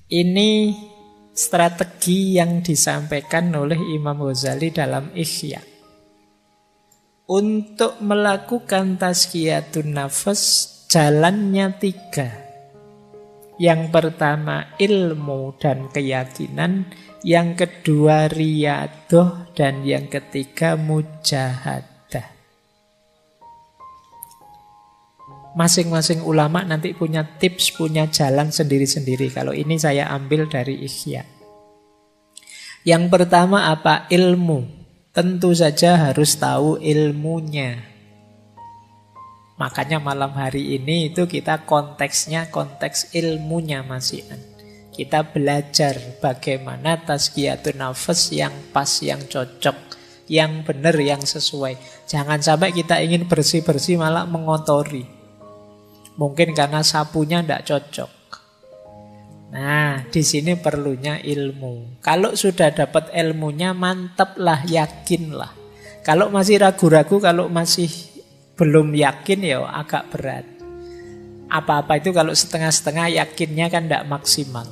Ini strategi yang disampaikan oleh Imam Ghazali dalam Ihya. Untuk melakukan tazkiyatun nafas, jalannya 3. Yang pertama ilmu dan keyakinan, yang kedua riyadoh, dan yang ketiga mujahadah. Masing-masing ulama nanti punya tips, punya jalan sendiri-sendiri. Kalau ini saya ambil dari Ihya. Yang pertama apa? Ilmu. Tentu saja harus tahu ilmunya. Makanya malam hari ini itu kita konteksnya konteks ilmunya masihan. Kita belajar bagaimana tazkiyatun nafas yang pas, yang cocok, yang benar, yang sesuai. Jangan sampai kita ingin bersih-bersih malah mengotori. Mungkin karena sapunya tidak cocok. Nah, di sini perlunya ilmu. Kalau sudah dapat ilmunya, mantaplah, yakinlah. Kalau masih ragu-ragu, kalau masih belum yakin, ya agak berat. Apa-apa itu kalau setengah-setengah, yakinnya kan tidak maksimal.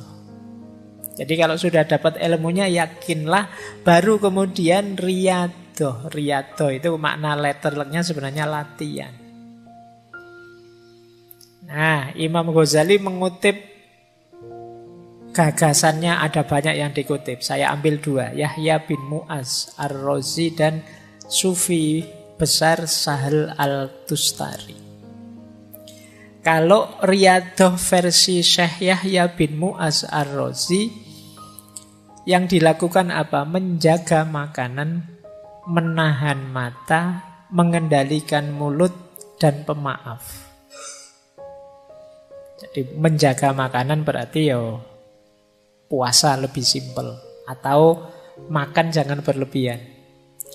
Jadi kalau sudah dapat ilmunya, yakinlah. Baru kemudian riyadoh. Riyadoh itu makna letternya sebenarnya latihan. Nah, Imam Ghazali mengutip gagasannya, ada banyak yang dikutip. Saya ambil 2, Yahya bin Mu'az Ar-Razi dan Sufi besar Sahal Al-Tustari. Kalau riyadoh versi Syekh Yahya bin Mu'az Ar-Razi, yang dilakukan apa? Menjaga makanan, menahan mata, mengendalikan mulut, dan pemaaf. Jadi menjaga makanan berarti puasa lebih simpel, atau makan jangan berlebihan.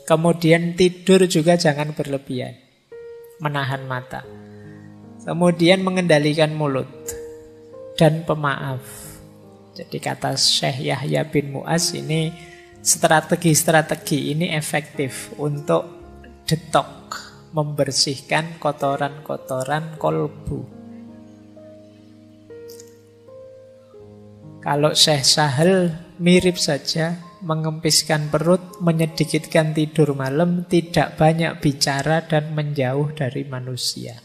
Kemudian tidur juga jangan berlebihan, menahan mata. Kemudian mengendalikan mulut dan pemaaf. Jadi kata Syekh Yahya bin Mu'az, ini strategi-strategi ini efektif untuk detok, membersihkan kotoran-kotoran kolbu. Kalau Syekh Sahal mirip saja, mengempiskan perut, menyedikitkan tidur malam, tidak banyak bicara, dan menjauh dari manusia.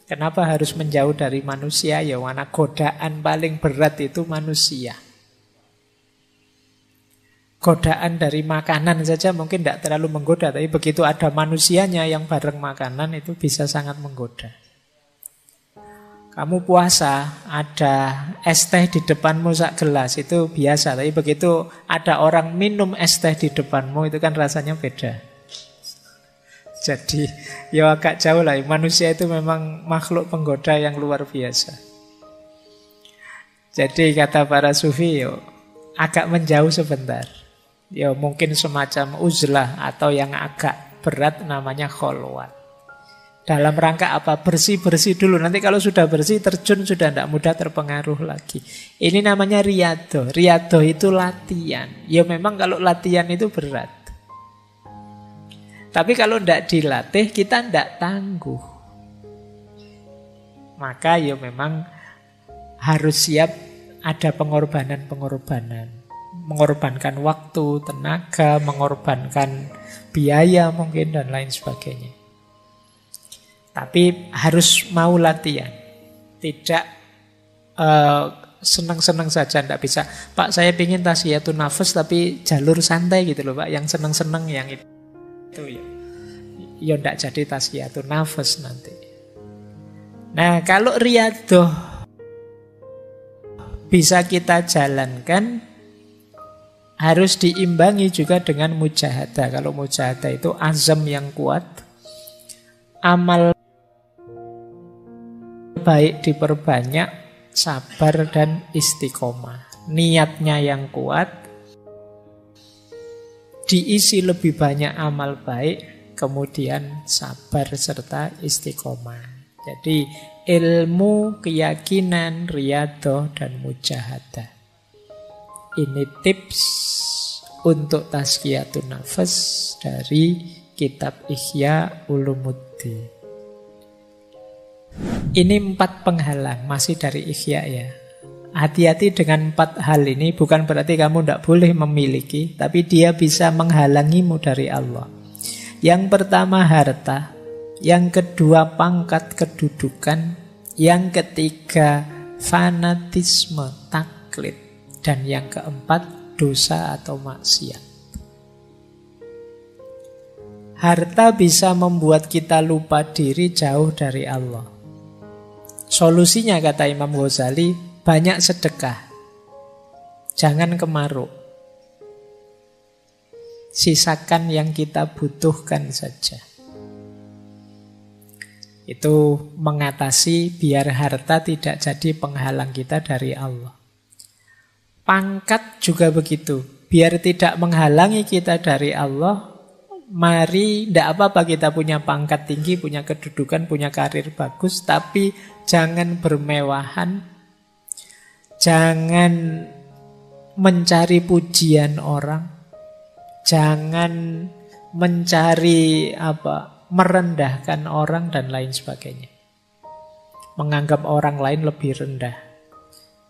Kenapa harus menjauh dari manusia? Ya, karena godaan paling berat itu manusia. Godaan dari makanan saja mungkin tidak terlalu menggoda, tapi begitu ada manusianya yang bareng makanan, itu bisa sangat menggoda. Kamu puasa, ada es teh di depanmu sak gelas, itu biasa. Tapi begitu ada orang minum es teh di depanmu, itu kan rasanya beda. Jadi ya agak jauh lah. Manusia itu memang makhluk penggoda yang luar biasa. Jadi kata para sufi, agak menjauh sebentar. Ya mungkin semacam uzlah, atau yang agak berat namanya kholwat. Dalam rangka apa? Bersih-bersih dulu. Nanti kalau sudah bersih, terjun sudah tidak mudah terpengaruh lagi. Ini namanya riyadoh. Riyadoh itu latihan. Ya memang kalau latihan itu berat. Tapi kalau tidak dilatih, kita tidak tangguh. Maka ya memang harus siap ada pengorbanan-pengorbanan. Mengorbankan waktu, tenaga, mengorbankan biaya mungkin, dan lain sebagainya. Tapi harus mau latihan. Tidak senang-senang saja, tidak bisa. Pak, saya ingin tazkiyatun nafas tapi jalur santai gitu loh Pak. Yang senang-senang yang itu ya tidak jadi tazkiyatun nafas nanti. Nah, kalau riyadoh bisa kita jalankan, harus diimbangi juga dengan mujahadah. Kalau mujahadah itu azam yang kuat, amal baik diperbanyak, sabar dan istiqomah. Niatnya yang kuat, diisi lebih banyak amal baik, kemudian sabar serta istiqomah. Jadi ilmu, keyakinan, riyadoh, dan mujahadah. Ini tips untuk tazkiyatun nafas dari kitab Ihya Ulumuddin. Ini 4 penghalang, masih dari Ihya ya. Hati-hati dengan 4 hal ini, bukan berarti kamu tidak boleh memiliki, tapi dia bisa menghalangimu dari Allah. Yang pertama harta, yang kedua pangkat kedudukan, yang ketiga fanatisme, taklid, dan yang keempat dosa atau maksiat. Harta bisa membuat kita lupa diri, jauh dari Allah. Solusinya kata Imam Ghazali, banyak sedekah. Jangan kemaruk. Sisakan yang kita butuhkan saja. Itu mengatasi biar harta tidak jadi penghalang kita dari Allah. Pangkat juga begitu. Biar tidak menghalangi kita dari Allah, mari, tidak apa-apa kita punya pangkat tinggi, punya kedudukan, punya karir bagus, tapi jangan bermewahan, jangan mencari pujian orang, jangan mencari merendahkan orang dan lain sebagainya. Menganggap orang lain lebih rendah.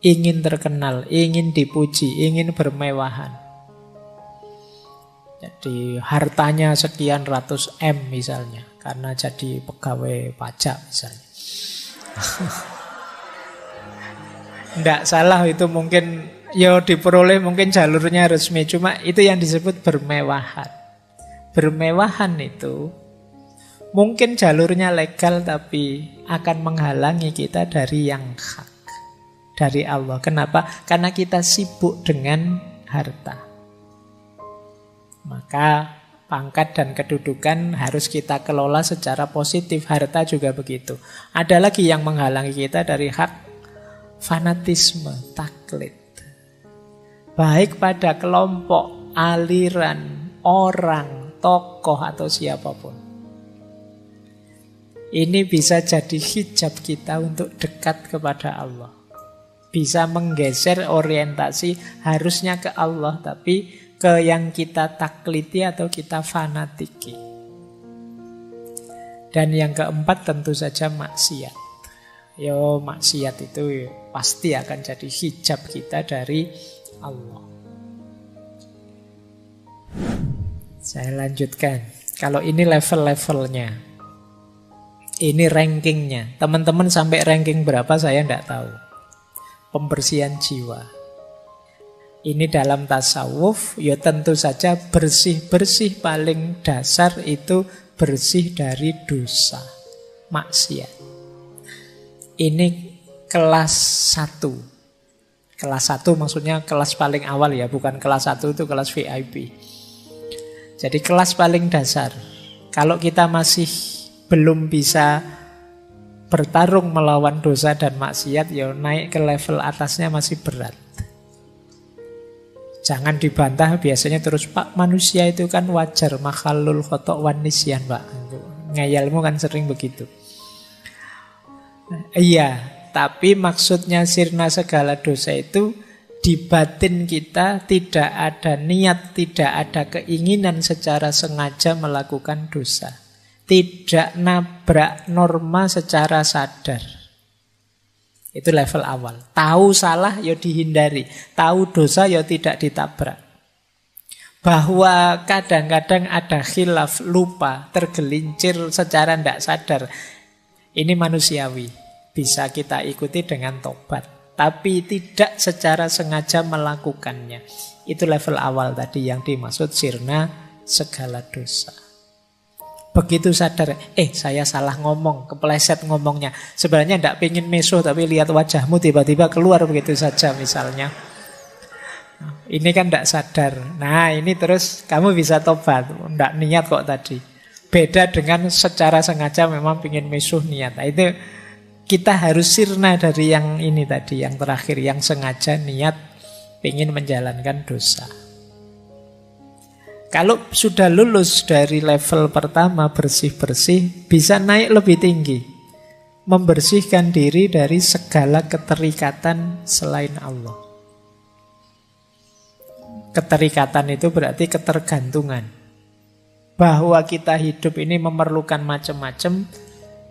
Ingin terkenal, ingin dipuji, ingin bermewahan. Jadi hartanya sekian ratus M misalnya, karena jadi pegawai pajak misalnya. Tidak salah itu, mungkin diperoleh mungkin jalurnya resmi, cuma itu yang disebut bermewahan. Bermewahan itu mungkin jalurnya legal tapi akan menghalangi kita dari yang hak, dari Allah. Kenapa? Karena kita sibuk dengan harta. Maka pangkat dan kedudukan harus kita kelola secara positif. Harta juga begitu. Ada lagi yang menghalangi kita dari hak, fanatisme, taklid. Baik pada kelompok, aliran, orang, tokoh atau siapapun. Ini bisa jadi hijab kita untuk dekat kepada Allah. Bisa menggeser orientasi harusnya ke Allah, tapi ke yang kita takliti atau kita fanatiki. Dan yang keempat tentu saja maksiat. Maksiat itu pasti akan jadi hijab kita dari Allah. Saya lanjutkan. Kalau ini level-levelnya, ini rankingnya. Teman-teman sampai ranking berapa saya tidak tahu. Pembersihan jiwa. Ini dalam tasawuf, tentu saja bersih-bersih paling dasar itu bersih dari dosa, maksiat. Ini kelas 1. Kelas 1 maksudnya kelas paling awal ya, bukan kelas 1 itu kelas VIP. Jadi kelas paling dasar. Kalau kita masih belum bisa bertarung melawan dosa dan maksiat, naik ke level atasnya masih berat. Jangan dibantah biasanya terus, Pak, manusia itu kan wajar, makhlul khotok wan nisyan, Pak. Ngayalmu kan sering begitu. Iya, tapi maksudnya sirna segala dosa itu di batin kita tidak ada niat, tidak ada keinginan secara sengaja melakukan dosa. Tidak nabrak norma secara sadar. Itu level awal. Tahu salah dihindari, tahu dosa tidak ditabrak. Bahwa kadang-kadang ada khilaf, lupa, tergelincir secara tidak sadar. Ini manusiawi, bisa kita ikuti dengan tobat, tapi tidak secara sengaja melakukannya. Itu level awal tadi yang dimaksud sirna segala dosa. Begitu sadar, saya salah ngomong, kepleset ngomongnya. Sebenarnya tidak pengen mesuh, tapi lihat wajahmu tiba-tiba keluar begitu saja misalnya. Ini kan tidak sadar. Nah ini terus kamu bisa tobat, tidak niat kok tadi. Beda dengan secara sengaja memang pengen mesuh niat. Nah, itu kita harus sirna dari yang ini tadi, yang terakhir, yang sengaja niat pengen menjalankan dosa. Kalau sudah lulus dari level pertama bersih-bersih, bisa naik lebih tinggi. Membersihkan diri dari segala keterikatan selain Allah. Keterikatan itu berarti ketergantungan. Bahwa kita hidup ini memerlukan macam-macam,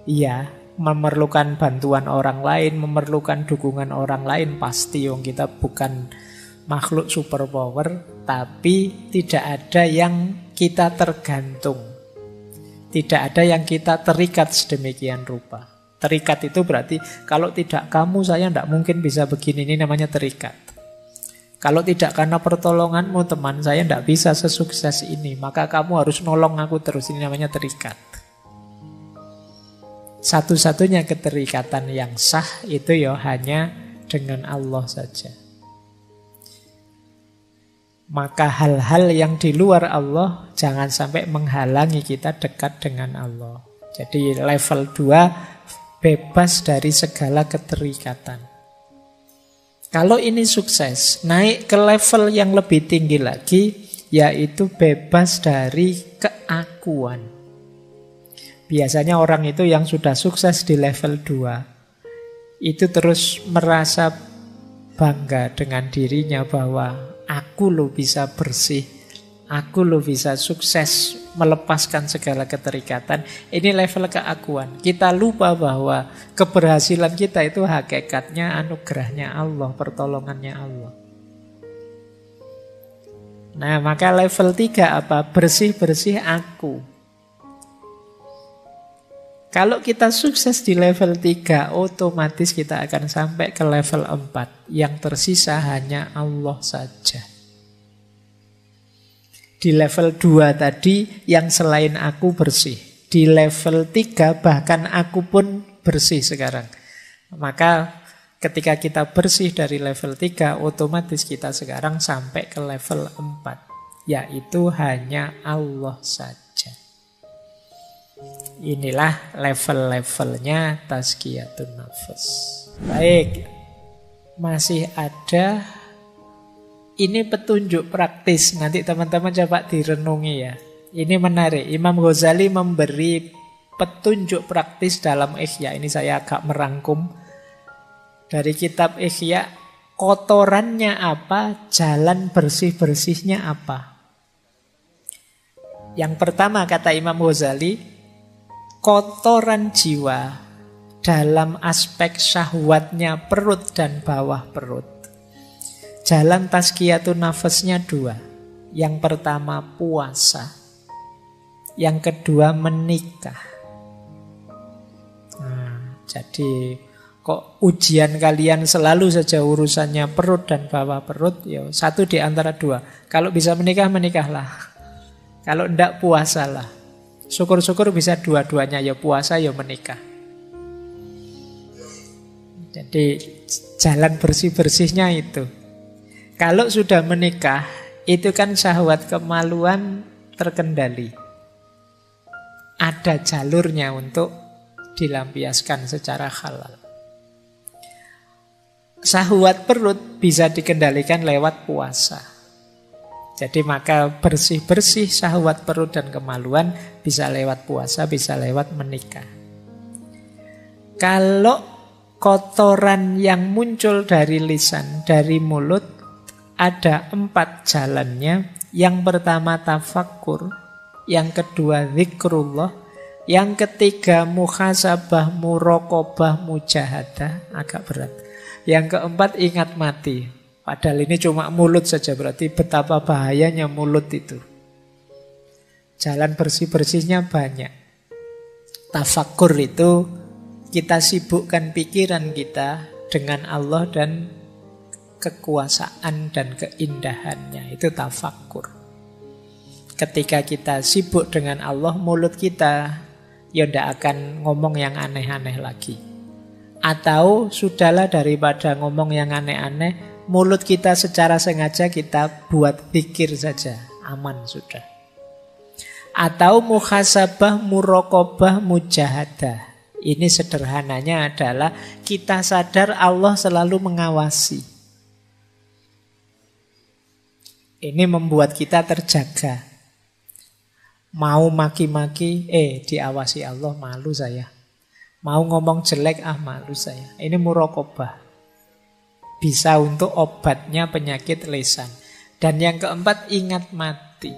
iya, memerlukan bantuan orang lain, memerlukan dukungan orang lain, pasti wong kita bukan makhluk superpower, tapi tidak ada yang kita tergantung. Tidak ada yang kita terikat sedemikian rupa. Terikat itu berarti kalau tidak kamu saya tidak mungkin bisa begini, ini namanya terikat. Kalau tidak karena pertolonganmu teman saya tidak bisa sesukses ini, maka kamu harus nolong aku terus, ini namanya terikat. Satu-satunya keterikatan yang sah itu ya hanya dengan Allah saja. Maka hal-hal yang di luar Allah jangan sampai menghalangi kita dekat dengan Allah. Jadi level 2 bebas dari segala keterikatan. Kalau ini sukses, naik ke level yang lebih tinggi lagi, yaitu bebas dari keakuan. Biasanya orang itu yang sudah sukses di level 2 itu terus merasa bangga dengan dirinya bahwa aku loh bisa bersih, aku loh bisa sukses melepaskan segala keterikatan. Ini level keakuan. Kita lupa bahwa keberhasilan kita itu hakikatnya anugerahnya Allah, pertolongannya Allah. Nah, maka level 3 apa? Bersih-bersih aku. Kalau kita sukses di level 3, otomatis kita akan sampai ke level 4. Yang tersisa hanya Allah saja. Di level 2 tadi, yang selain aku bersih. Di level 3, bahkan aku pun bersih sekarang. Maka ketika kita bersih dari level 3, otomatis kita sekarang sampai ke level 4. Yaitu hanya Allah saja. Inilah level-levelnya tazkiyatun nafas. Baik, masih ada. Ini petunjuk praktis. Nanti teman-teman coba direnungi ya. Ini menarik. Imam Ghazali memberi petunjuk praktis dalam Ihya. Ini saya agak merangkum dari kitab Ihya. Kotorannya apa? Jalan bersih-bersihnya apa? Yang pertama kata Imam Ghazali, kotoran jiwa dalam aspek syahwatnya perut dan bawah perut. Jalan tazkiyatun nafasnya 2. Yang pertama puasa. Yang kedua menikah. Nah, jadi kok ujian kalian selalu saja urusannya perut dan bawah perut? Ya, satu di antara 2. Kalau bisa menikah, menikahlah. Kalau enggak, puasalah. Syukur-syukur bisa dua-duanya, ya puasa ya menikah. Jadi jalan bersih-bersihnya itu. Kalau sudah menikah, itu kan syahwat kemaluan terkendali. Ada jalurnya untuk dilampiaskan secara halal. Syahwat perut bisa dikendalikan lewat puasa. Jadi maka bersih-bersih syahwat perut dan kemaluan bisa lewat puasa, bisa lewat menikah. Kalau kotoran yang muncul dari lisan, dari mulut, ada 4 jalannya. Yang pertama tafakkur, yang kedua zikrullah, yang ketiga muhasabah, muraqabah, mujahadah, agak berat. Yang keempat ingat mati. Padahal ini cuma mulut saja, berarti betapa bahayanya mulut itu. Jalan bersih-bersihnya banyak. Tafakkur itu kita sibukkan pikiran kita dengan Allah dan kekuasaan dan keindahannya. Itu tafakkur. Ketika kita sibuk dengan Allah, mulut kita ya tidak akan ngomong yang aneh-aneh lagi. Atau sudahlah daripada ngomong yang aneh-aneh, mulut kita secara sengaja kita buat pikir saja, aman sudah. Atau muhasabah, muraqabah, mujahadah. Ini sederhananya adalah kita sadar Allah selalu mengawasi. Ini membuat kita terjaga. Mau maki-maki, diawasi Allah, malu saya. Mau ngomong jelek, malu saya. Ini muraqabah. Bisa untuk obatnya penyakit lisan. Dan yang keempat, ingat mati.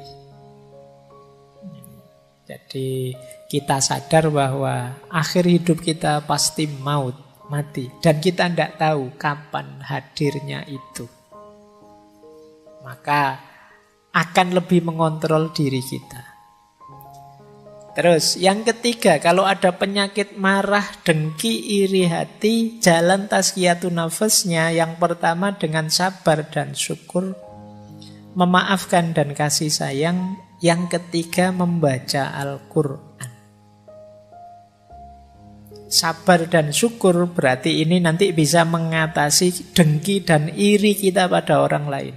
Jadi kita sadar bahwa akhir hidup kita pasti maut, mati. Dan kita tidak tahu kapan hadirnya itu. Maka akan lebih mengontrol diri kita. Terus yang ketiga, kalau ada penyakit marah, dengki, iri hati, jalan tazkiyatun nafasnya yang pertama dengan sabar dan syukur, memaafkan dan kasih sayang. Yang ketiga membaca Al-Quran. Sabar dan syukur berarti ini nanti bisa mengatasi dengki dan iri kita pada orang lain.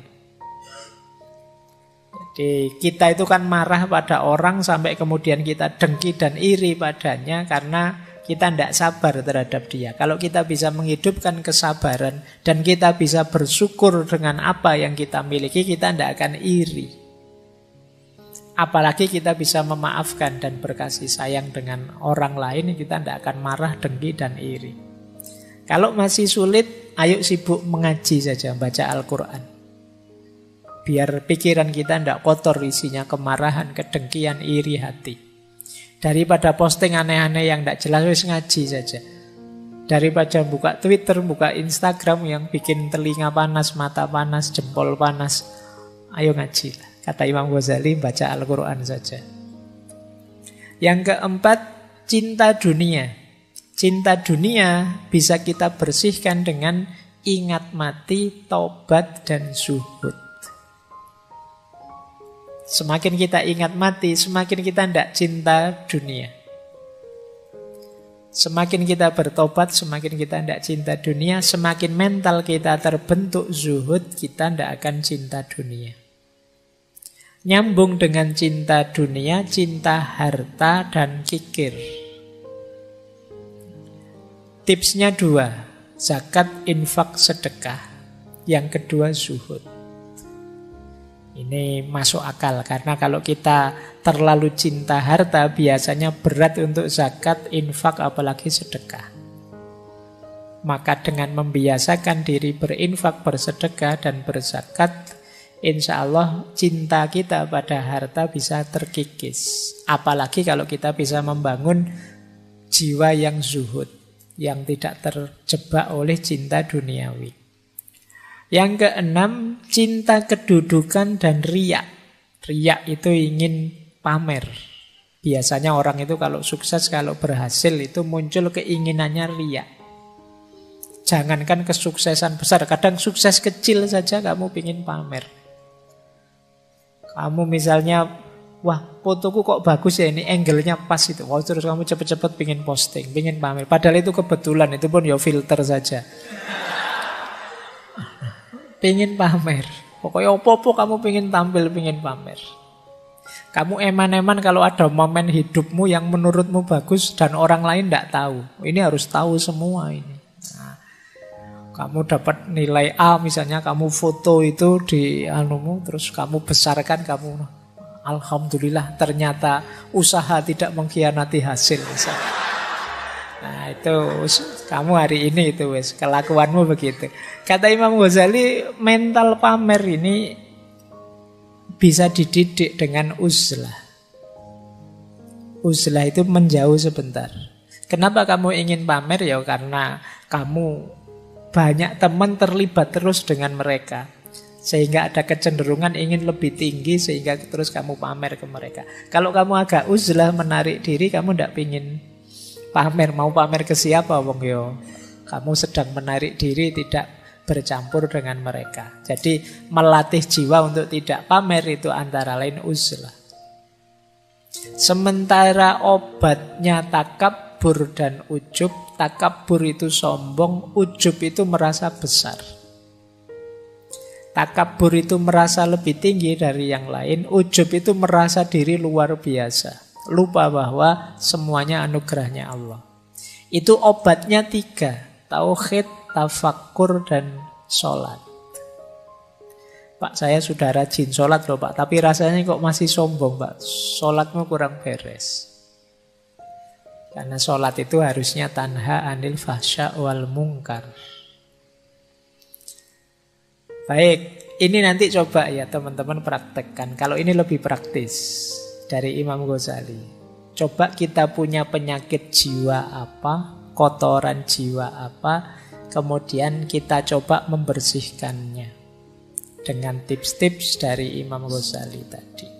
Jadi kita itu kan marah pada orang sampai kemudian kita dengki dan iri padanya karena kita tidak sabar terhadap dia. Kalau kita bisa menghidupkan kesabaran dan kita bisa bersyukur dengan apa yang kita miliki, kita tidak akan iri. Apalagi kita bisa memaafkan dan berkasih sayang dengan orang lain, kita tidak akan marah, dengki, dan iri. Kalau masih sulit, ayo sibuk mengaji saja, baca Al-Quran. Biar pikiran kita tidak kotor isinya kemarahan, kedengkian, iri hati. Daripada posting aneh-aneh yang tidak jelas, wis ngaji saja. Daripada buka Twitter, buka Instagram yang bikin telinga panas, mata panas, jempol panas, ayo ngaji lah. Kata Imam Ghazali, baca Al-Quran saja. Yang keempat, cinta dunia. Cinta dunia bisa kita bersihkan dengan ingat mati, taubat, dan zuhud. Semakin kita ingat mati, semakin kita tidak cinta dunia. Semakin kita bertobat, semakin kita tidak cinta dunia. Semakin mental kita terbentuk zuhud, kita tidak akan cinta dunia. Nyambung dengan cinta dunia, cinta harta dan kikir. Tipsnya 2, zakat, infak, sedekah. Yang kedua zuhud. Ini masuk akal karena kalau kita terlalu cinta harta biasanya berat untuk zakat, infak, apalagi sedekah. Maka dengan membiasakan diri berinfak, bersedekah, dan berzakat, insya Allah cinta kita pada harta bisa terkikis. Apalagi kalau kita bisa membangun jiwa yang zuhud, yang tidak terjebak oleh cinta duniawi. Yang keenam, cinta kedudukan dan riya. Riya itu ingin pamer. Biasanya orang itu kalau sukses, kalau berhasil itu muncul keinginannya riya. Jangankan kesuksesan besar, kadang sukses kecil saja kamu ingin pamer. Kamu misalnya, wah fotoku kok bagus ya, ini angle-nya pas itu. Wah, terus kamu cepet-cepet pengen posting, pengen pamer. Padahal itu kebetulan, itu pun ya filter saja. Pengen pamer. Pokoknya opo-opo kamu pengen tampil, pengen pamer. Kamu eman-eman kalau ada momen hidupmu yang menurutmu bagus dan orang lain tidak tahu. Ini harus tahu semua ini. Nah, kamu dapat nilai A misalnya, kamu foto itu di anumu, terus kamu besarkan, kamu alhamdulillah ternyata usaha tidak mengkhianati hasil misalnya. Nah itu kamu hari ini itu wes kelakuanmu begitu. Kata Imam Ghazali, mental pamer ini bisa dididik dengan uzlah. Uzlah itu menjauh sebentar. Kenapa kamu ingin pamer? Ya karena kamu banyak teman terlibat terus dengan mereka, sehingga ada kecenderungan ingin lebih tinggi, sehingga terus kamu pamer ke mereka. Kalau kamu agak uzlah, menarik diri, kamu tidak ingin pamer. Mau pamer ke siapa wong yo? Kamu sedang menarik diri, tidak bercampur dengan mereka. Jadi melatih jiwa untuk tidak pamer itu antara lain uzlah. Sementara obatnya takabur dan ujub. Takabur itu sombong, ujub itu merasa besar. Takabur itu merasa lebih tinggi dari yang lain, ujub itu merasa diri luar biasa. Lupa bahwa semuanya anugerahnya Allah. Itu obatnya 3. Tauhid, tafakkur, dan sholat. Pak, saya sudah rajin sholat loh Pak, tapi rasanya kok masih sombong Pak. Sholatmu kurang beres. Karena sholat itu harusnya tanha anil fahsya wal mungkar. Baik, ini nanti coba ya teman-teman praktekkan. Kalau ini lebih praktis dari Imam Ghazali. Coba kita punya penyakit jiwa apa, kotoran jiwa apa, kemudian kita coba membersihkannya dengan tips-tips dari Imam Ghazali tadi.